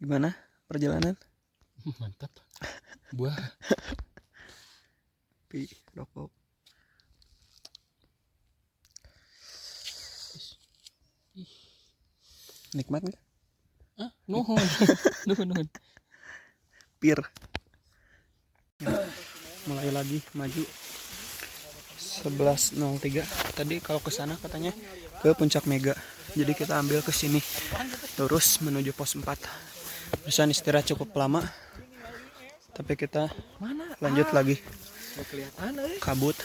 Gimana perjalanan? Mantap. Buah. Pi rokok. Nikmat nggak? Ah, nuhun. Nuhun. Pir. Mulai lagi maju 11.03. Tadi kalau ke sana katanya ke Puncak Mega. Jadi kita ambil ke sini lurus menuju pos 4. Bisa istirahat cukup lama. Tapi kita lanjut lagi. Kabut.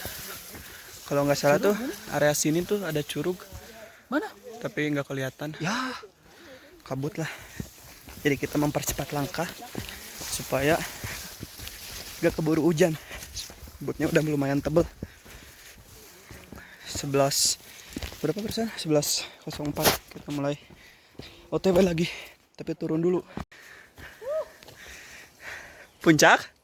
Kalau nggak salah tuh area sini tuh ada curug. Mana? Tapi nggak kelihatan. Ya, Kabut lah. Jadi kita mempercepat langkah supaya gak keburu hujan. Kabutnya udah lumayan tebel. 11 berapa persen? 11.04 kita mulai OTW lagi. Tapi turun dulu. Puncak.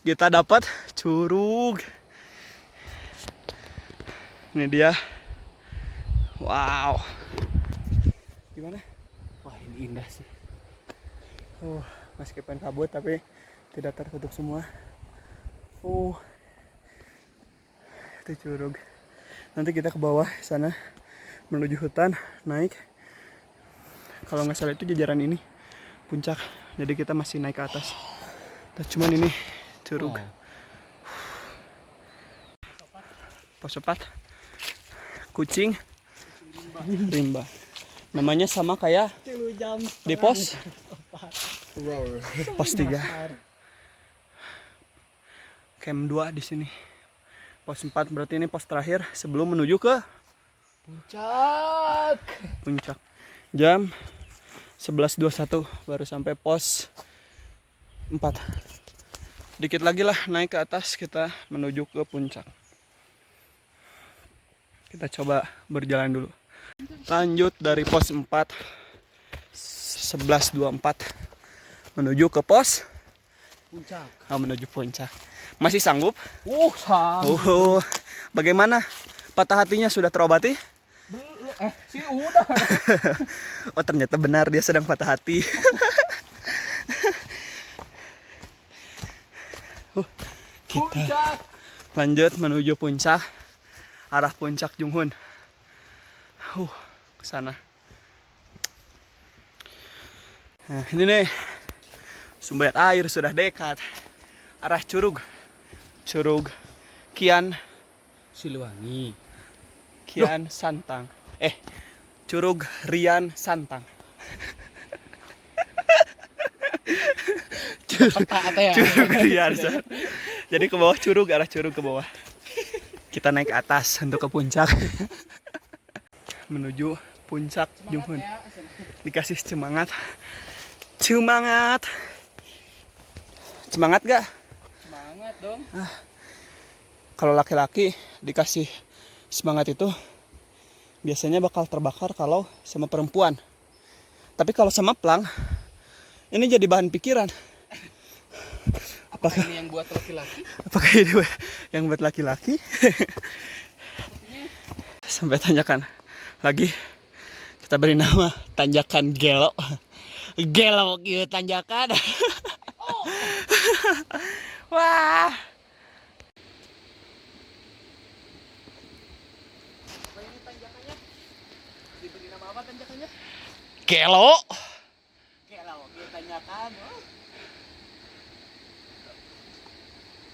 Kita dapat curug. Ini dia. Wow. Gimana? wah ini indah sih. Meskipun kabut tapi tidak tertutup semua. Itu curug. Nanti kita ke bawah sana menuju hutan, naik. Kalau nggak salah itu jajaran ini puncak. Jadi kita masih naik ke atas. Cuman ini curug. Oh. Pos 4. Kucing rimba. Namanya sama kayak di pos 3. Camp 2 di sini. Pos 4 berarti ini pos terakhir sebelum menuju ke puncak. Jam 11.21 baru sampai pos 4. Dikit lagi lah naik ke atas kita menuju ke puncak. Kita coba berjalan dulu. Lanjut dari pos 4 11.24 menuju ke pos Puncak. menuju puncak. Masih sanggup? Sanggup. Bagaimana? Patah hatinya sudah terobati? Sih udah. Oh ternyata benar dia sedang patah hati. Kita Puncak. lanjut menuju puncak. Arah puncak Junghun. Ke sana. Nah, ini nih. Sumber air sudah dekat. Arah curug. Curug Kian Siliwangi. Kian Santang. Curug Rian Santang. Curug Rian Santang. Jadi ke bawah curug, arah curug ke bawah. Kita naik ke atas untuk ke puncak. Menuju puncak Junghun. Dikasih semangat. Semangat gak? Semangat dong. Kalau laki-laki dikasih semangat itu biasanya bakal terbakar kalau sama perempuan. Tapi kalau sama plang ini jadi bahan pikiran. Apakah ini yang buat laki-laki? Apakah ini yang buat laki-laki? Sampai tanjakan lagi kita beri nama tanjakan Gelo. Gelo gitu tanjakan. Wah. Apa ini tanjakannya? Diberi nama apa tanjakannya? Gelo. Gelo gitu tanjakan.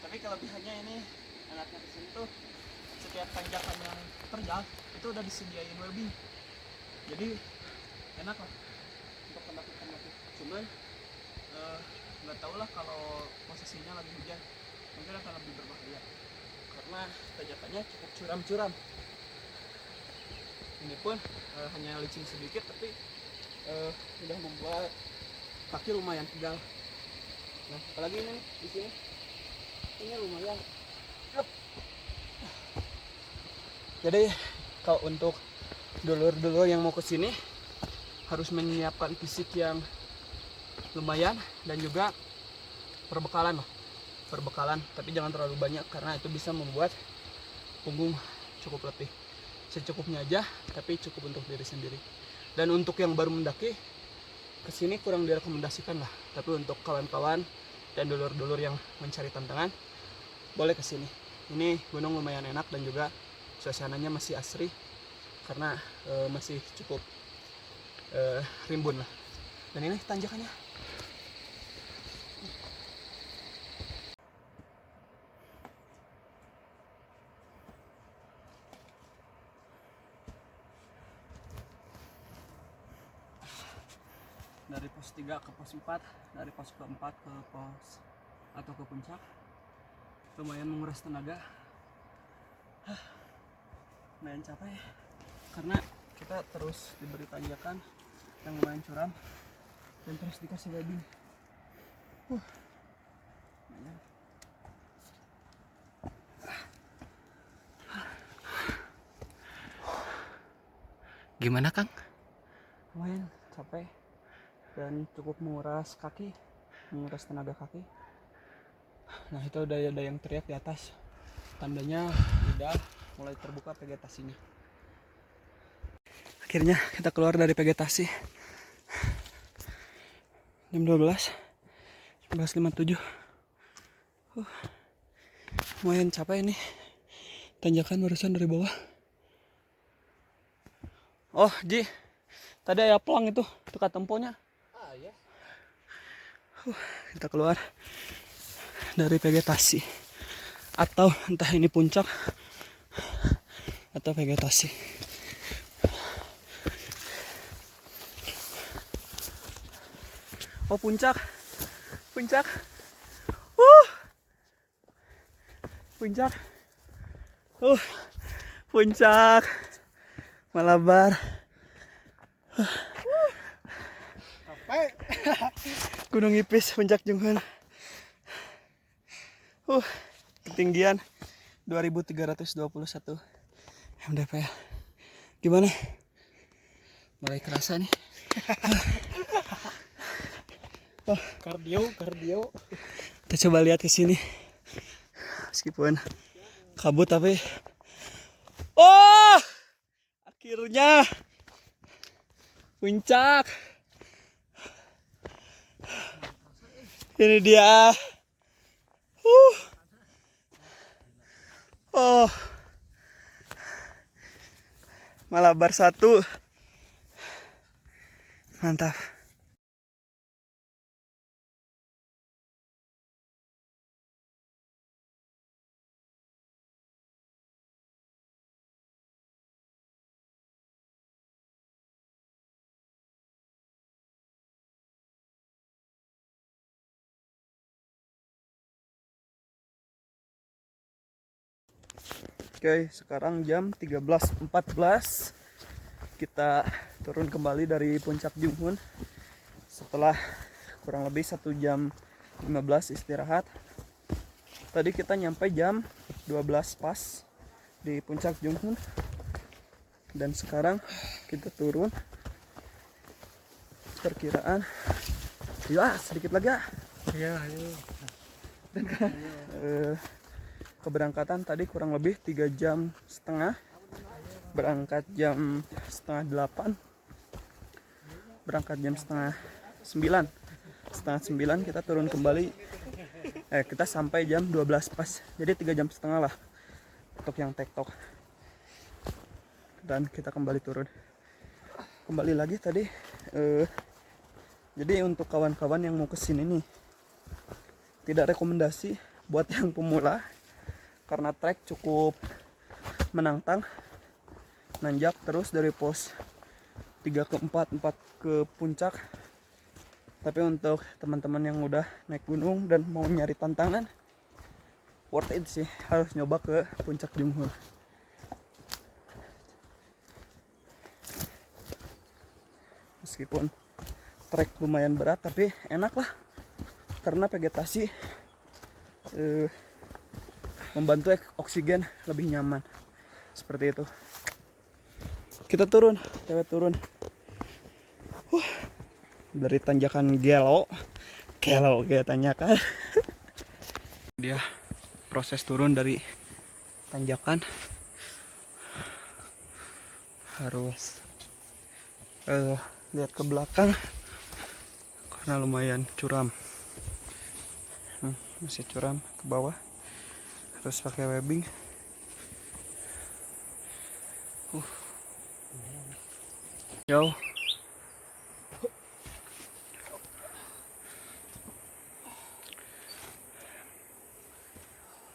Tapi kelebihannya ini enaknya di sini tuh setiap tanjakan yang terjal itu udah disediain webbing. Jadi enak lah untuk pendaki-pendaki. Cuman nggak tahu lah kalau posisinya lagi hujan mungkin akan lebih berbahaya karena tanjakannya cukup curam-curam. Ini pun hanya licin sedikit tapi sudah membuat kaki lumayan tegal. Nah, apalagi ini di sini ini lumayan. Jadi kalau untuk dulur-dulur yang mau ke sini harus menyiapkan fisik yang lumayan dan juga perbekalan, tapi jangan terlalu banyak karena itu bisa membuat punggung cukup letih. Secukupnya aja, tapi cukup untuk diri sendiri. Dan untuk yang baru mendaki kesini kurang direkomendasikan lah. Tapi untuk kawan-kawan dan dulur-dulur yang mencari tantangan, boleh kesini. Ini gunung lumayan enak dan juga suasananya masih asri karena masih cukup rimbun lah. Dan ini tanjakannya. Dari pos 3 ke pos 4, dari pos keempat ke pos atau ke puncak, lumayan menguras tenaga. Lumayan capek karena kita terus diberi tanjakan yang lumayan curam dan terus dikasih webbing. Lumayan. Gimana Kang? Lumayan capek dan cukup menguras kaki, menguras tenaga kaki. Nah itu udah ada yang teriak di atas, tandanya udah mulai terbuka vegetasinya. Akhirnya kita keluar dari vegetasi. Jam 11:57. Lumayan capek ini. Tanjakan barusan dari bawah. Oh Ji, tadi ada pelang itu dekat temponya. Ya. Kita keluar dari vegetasi, atau entah ini puncak atau vegetasi. Oh puncak, puncak, puncak, puncak, Malabar. Capek. Gunung Ipis, Puncak Junghun. Ketinggian 2321 mdpl. Gimana? Mulai kerasa nih. Kardio. Kita coba lihat ke sini. Meskipun kabut tapi akhirnya puncak. Ini dia. Malabar 1. Mantap. Oke, sekarang jam 13.14. Kita turun kembali dari Puncak Junghun setelah kurang lebih 1 jam 15 istirahat. Tadi kita nyampe jam 12 pas di Puncak Junghun. Dan sekarang kita turun. Perkiraan sedikit lagi ya. Iya, ayo. Dan keberangkatan tadi kurang lebih 3 jam setengah. Berangkat jam setengah 8, berangkat jam setengah 9. Setengah 9 kita turun kembali. Kita sampai jam 12 pas. Jadi 3 jam setengah lah untuk yang tektok. Dan kita kembali turun. Kembali lagi tadi. Jadi untuk kawan-kawan yang mau kesini nih, tidak rekomendasi buat yang pemula karena trek cukup menantang, nanjak terus dari pos 3 ke 4 ke puncak. Tapi untuk teman-teman yang udah naik gunung dan mau nyari tantangan, worth it sih, harus nyoba ke Puncak Junghun. Meskipun trek lumayan berat tapi enak lah, karena vegetasi membantu oksigen lebih nyaman, seperti itu. Kita turun, turun dari tanjakan gelo kayak tanjakan. Dia proses turun dari tanjakan. harus lihat ke belakang karena lumayan curam. Masih curam ke bawah, harus pakai webbing. Jauh.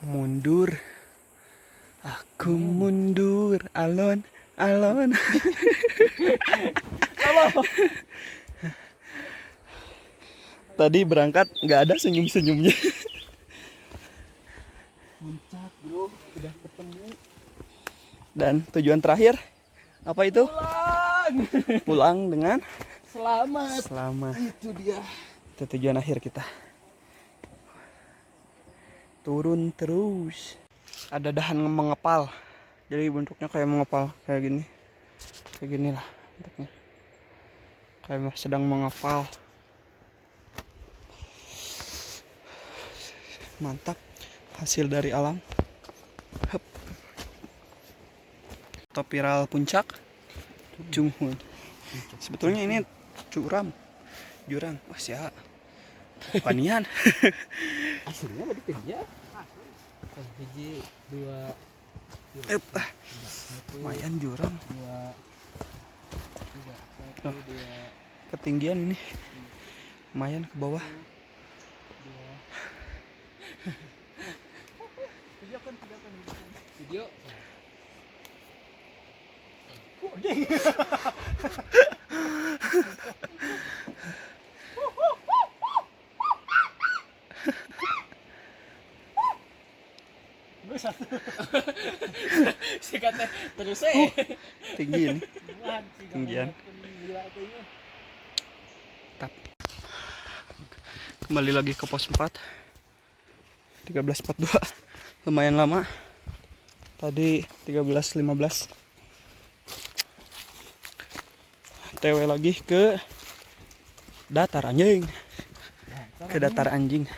Mundur, aku mundur, alon, alon. Tadi berangkat nggak ada senyum-senyumnya. Puncak bro, udah ketemu. Dan tujuan terakhir apa itu? Pulang. Pulang dengan Selamat. selamat. Itu dia. Itu tujuan akhir kita. Turun terus. Ada dahan mengepal. Jadi bentuknya kayak mengepal, kayak gini. Kayak gini lah bentuknya. Kayak sedang mengepal. Mantap, hasil dari alam. Hup. Top viral puncak Junghun. Sebetulnya ini jurang. Wah siap. Panian. Aslinya tadi kerja. Hiji 2 Lumayan jurang. 2 3 1 2 Ketinggian ini. Lumayan ke bawah. video. Sikatnya terus Tinggi ini. Tinggian. Tap. Kembali lagi ke pos 4. 13.42. Lumayan lama. Tadi 13.15. TW lagi ke datar anjing. Ke datar anjing.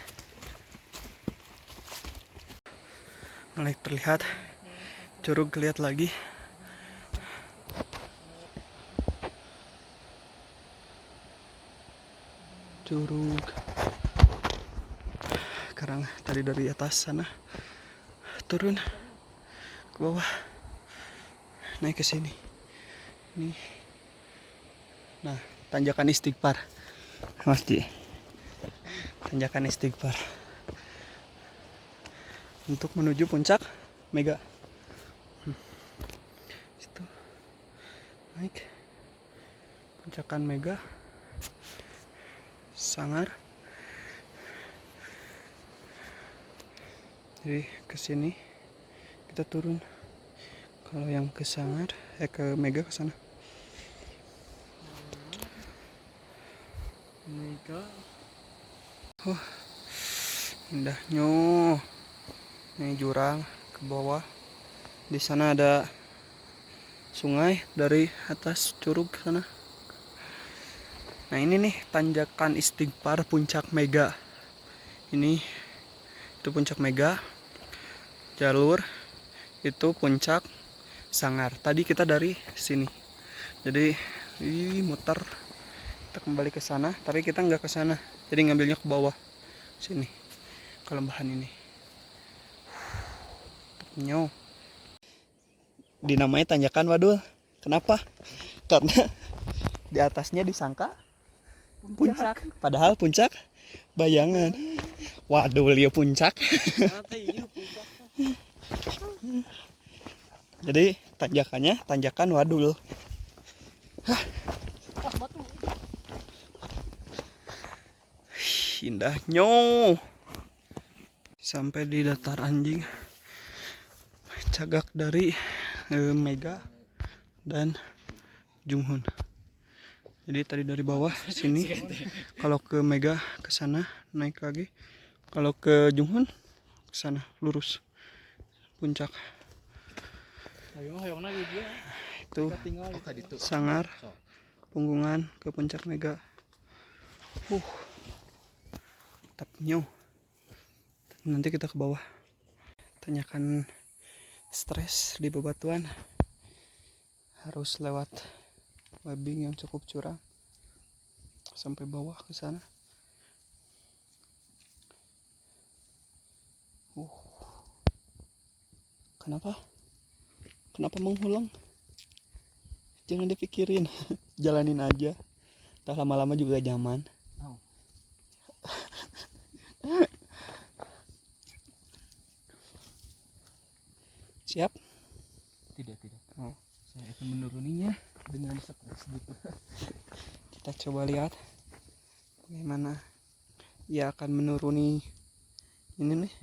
Mulai terlihat. Curug kelihatan lagi. Curug. Sekarang tadi dari atas sana turun ke bawah, naik ke sini. Nih. Nah, tanjakan Istighfar. Masjid. Tanjakan Istighfar. Untuk menuju puncak Mega. Situ. Naik. Puncakan Mega. Sangar. Jadi ke sini kita turun. Kalau yang ke Sangar, ke Mega ke sana. Mega. Indahnya. Ini jurang ke bawah. Di sana ada sungai dari atas curug sana. Nah ini nih tanjakan Istighfar puncak Mega. Ini itu puncak Mega. Jalur itu puncak Sangar. Tadi kita dari sini. Jadi muter. Kita kembali ke sana, tapi kita nggak ke sana. Jadi ngambilnya ke bawah. Sini. Ke lembahan ini. Nyo. Dinamai tanjakan Wadul. Kenapa? Karena di atasnya disangka puncak. Padahal puncak bayangan. Waduh, lihat puncak. Jadi tanjakannya tanjakan Wadul. Indahnya. Sampai di datar anjing. Cagak dari Mega dan Junghun. Jadi tadi dari bawah sini, kalau ke Mega ke sana naik lagi, kalau ke Junghun ke sana lurus puncak. Itu Sangar, Punggungan ke puncak Mega. Tapnya. Nanti kita ke bawah. Tanyakan stres di bebatuan. harus lewat webbing yang cukup curam sampai bawah ke sana. Kenapa? Kenapa menghulang? Jangan dipikirin, jalanin aja. Tak lama-lama juga nyaman. Oh. Siap? Tidak. Oh. Saya akan menuruninya dengan stres gitu. Kita coba lihat bagaimana ia akan menuruni ini nih.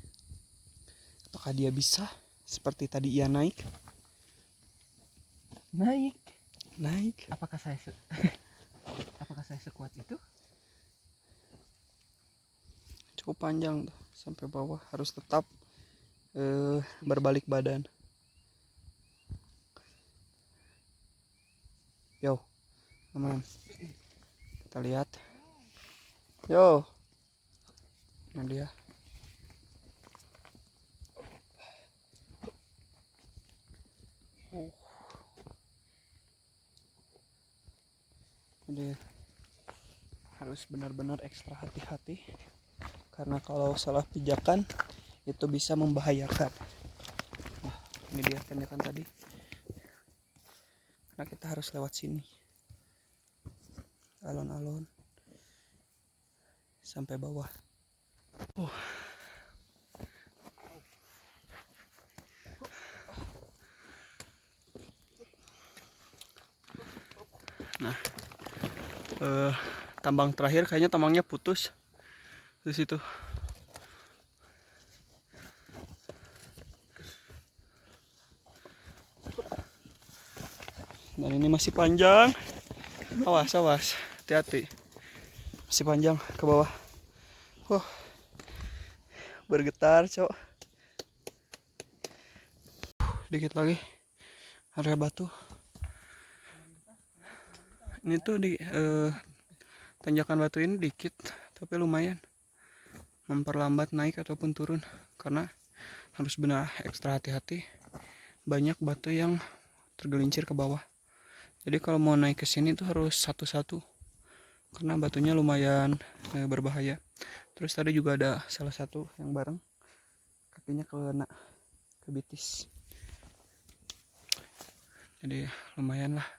Apakah dia bisa seperti tadi ia naik? Naik. Apakah saya sekuat itu? Cukup panjang tuh sampai bawah, harus tetap berbalik badan. Yo, aman. Kita lihat. Yo, nah dia. Jadi harus benar-benar ekstra hati-hati, karena kalau salah pijakan itu bisa membahayakan. Nah, ini dia tanjakan tadi. Karena kita harus lewat sini, alon-alon sampai bawah. Nah, tambang terakhir kayaknya tambangnya putus di situ. Dan ini masih panjang. Awas, hati-hati. Masih panjang ke bawah. Bergetar, cok. Dikit lagi area batu. Ini tuh di tanjakan batu ini dikit, tapi lumayan memperlambat naik ataupun turun, karena harus benar ekstra hati-hati. Banyak batu yang tergelincir ke bawah. Jadi kalau mau naik ke sini tuh harus satu-satu, karena batunya lumayan berbahaya. Terus tadi juga ada salah satu yang bareng, kakinya kena kebitis. Jadi lumayan lah.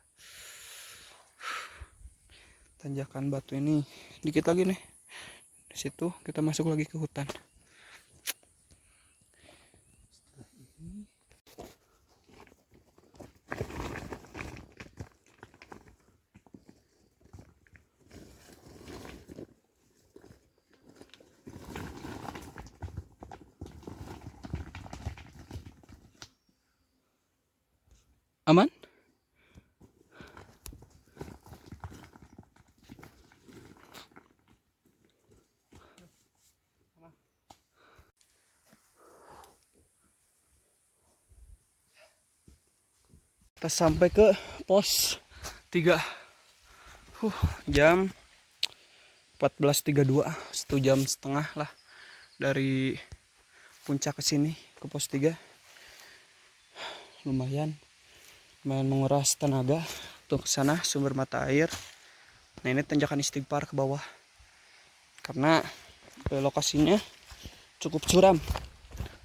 Tanjakan batu ini dikit lagi nih. Di situ kita masuk lagi ke hutan. Aman? Kita sampai ke pos 3. Jam 14.32, 1 jam setengah lah dari puncak ke sini ke pos 3. Lumayan menguras tenaga untuk ke sana sumber mata air. Nah, ini tanjakan Istighfar ke bawah, karena lokasinya cukup curam.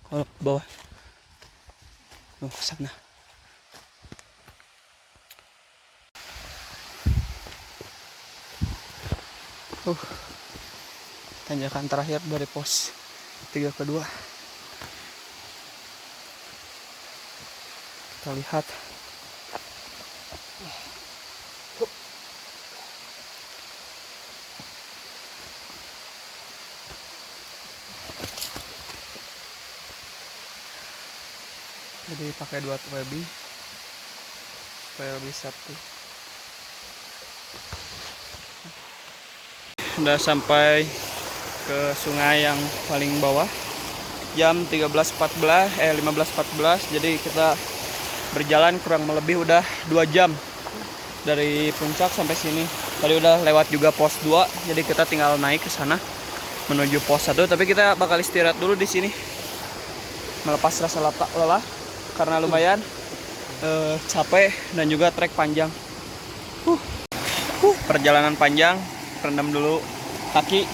Kalau ke bawah, ke sana. Tanjakan terakhir dari pos 3 kedua. Kita lihat. Jadi pakai 2 webbing supaya lebih safety. Udah sampai ke sungai yang paling bawah. Jam 15.14, jadi kita berjalan kurang lebih udah 2 jam dari puncak sampai sini. Tadi udah lewat juga pos 2, jadi kita tinggal naik ke sana menuju pos 1. Tapi kita bakal istirahat dulu di sini, melepas rasa lelah karena lumayan capek dan juga trek panjang. Perjalanan panjang, rendam dulu kaki.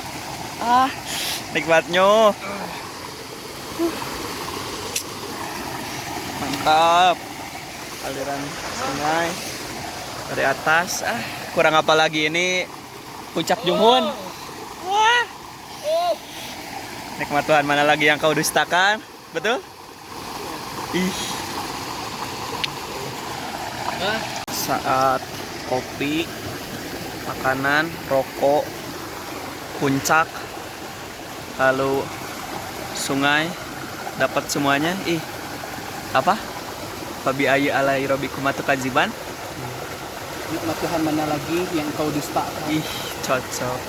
Nikmatnya. Mantap. Aliran sungai dari atas. Kurang apa lagi ini puncak Junghun. Wah. Nikmat Tuhan, mana lagi yang kau dustakan? Betul? Ih. Saat kopi, makanan, rokok, puncak, lalu sungai, dapat semuanya. Ih, apa? Fabi ayu alai robikumatu kaziban. Nikmat Tuhan, mana lagi yang kau dustakan? Ih, cocok.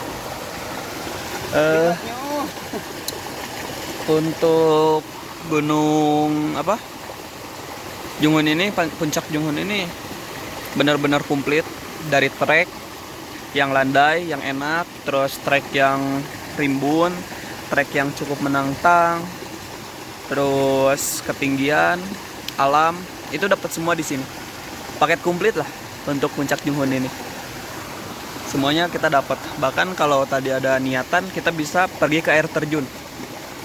Untuk gunung apa? Junghun ini, puncak Junghun ini benar-benar komplit dari trek yang landai, yang enak, terus trek yang rimbun, trek yang cukup menantang, terus ketinggian, alam, itu dapat semua di sini. Paket komplit lah untuk puncak Junghun ini. Semuanya kita dapat. Bahkan kalau tadi ada niatan, kita bisa pergi ke air terjun,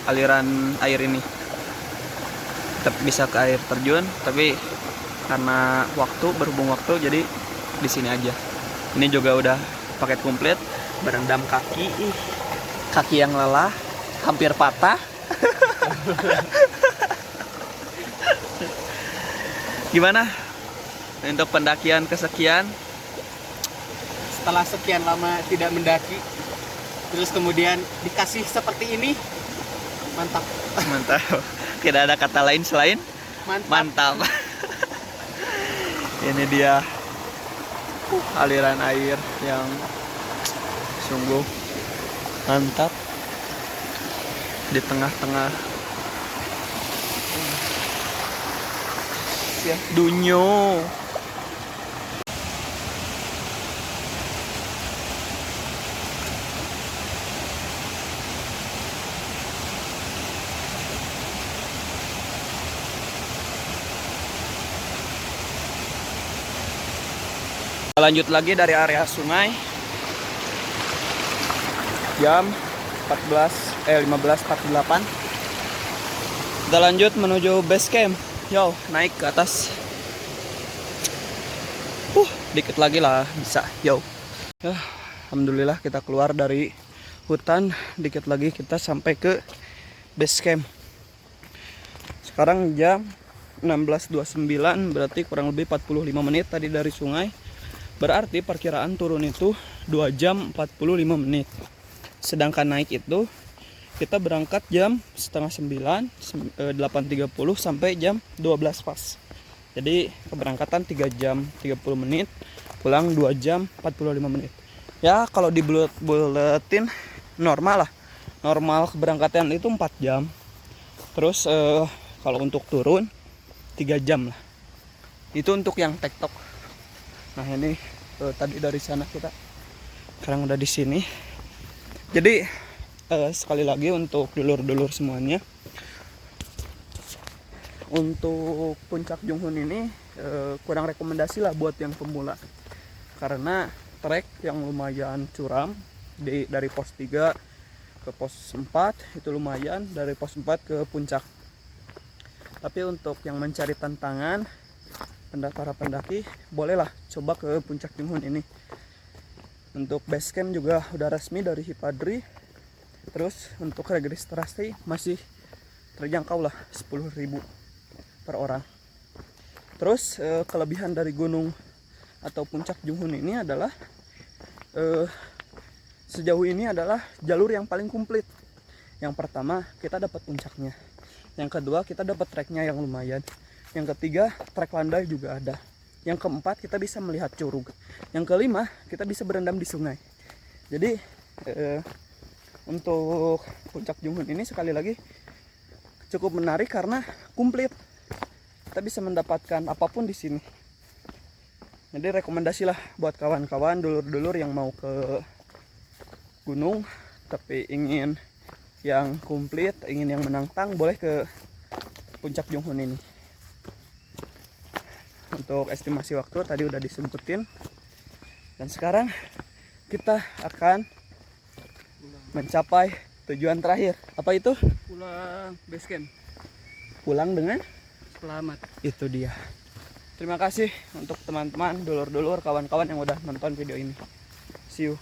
aliran air ini. Kita bisa ke air terjun, tapi karena berhubung waktu, jadi di sini aja. Ini juga udah paket komplit, berendam kaki, kaki yang lelah, hampir patah. Gimana untuk pendakian kesekian? Setelah sekian lama tidak mendaki, terus kemudian dikasih seperti ini, mantap. Mantap. Tidak ada kata lain selain mantap. Ini dia aliran air yang sungguh mantap di tengah-tengah dunyo. Lanjut lagi dari area sungai. Jam 15:48. Kita lanjut menuju base camp. Yo, naik ke atas. Dikit lagi lah bisa. Yo. Alhamdulillah kita keluar dari hutan. Dikit lagi kita sampai ke base camp. Sekarang jam 16:29, berarti kurang lebih 45 menit tadi dari sungai. Berarti perkiraan turun itu 2 jam 45 menit. Sedangkan naik itu kita berangkat jam setengah 9, 8.30 sampai jam 12 pas. Jadi keberangkatan 3 jam 30 menit, pulang 2 jam 45 menit. Ya kalau di buletin normal lah. Normal keberangkatan itu 4 jam. Terus kalau untuk turun 3 jam lah. Itu untuk yang tektok. Nah ini tadi dari sana kita sekarang udah di sini. Jadi sekali lagi untuk dulur-dulur semuanya, untuk puncak Junghun ini kurang rekomendasi lah buat yang pemula, karena trek yang lumayan curam dari pos 3 ke pos 4 itu lumayan, dari pos 4 ke puncak. Tapi untuk yang mencari tantangan, para pendaki bolehlah coba ke puncak Junghun ini. Untuk base camp juga udah resmi dari Hipadri. Terus untuk registrasi masih terjangkau lah 10.000 per orang. Terus kelebihan dari gunung atau puncak Junghun ini adalah sejauh ini adalah jalur yang paling komplit. Yang pertama kita dapat puncaknya. Yang kedua kita dapat treknya yang lumayan. Yang ketiga, trek landai juga ada. Yang keempat, kita bisa melihat curug. Yang kelima, kita bisa berendam di sungai. Jadi, untuk puncak Junghun ini sekali lagi cukup menarik karena komplit. Kita bisa mendapatkan apapun di sini. Jadi rekomendasi lah buat kawan-kawan, dulur-dulur yang mau ke gunung tapi ingin yang komplit, ingin yang menantang, boleh ke puncak Junghun ini. untuk estimasi waktu tadi udah disebutin. Dan sekarang kita akan mencapai tujuan terakhir. Apa itu? Pulang base camp. Pulang dengan Selamat. itu dia. Terima kasih untuk teman-teman, dulur-dulur, kawan-kawan yang udah nonton video ini. See you.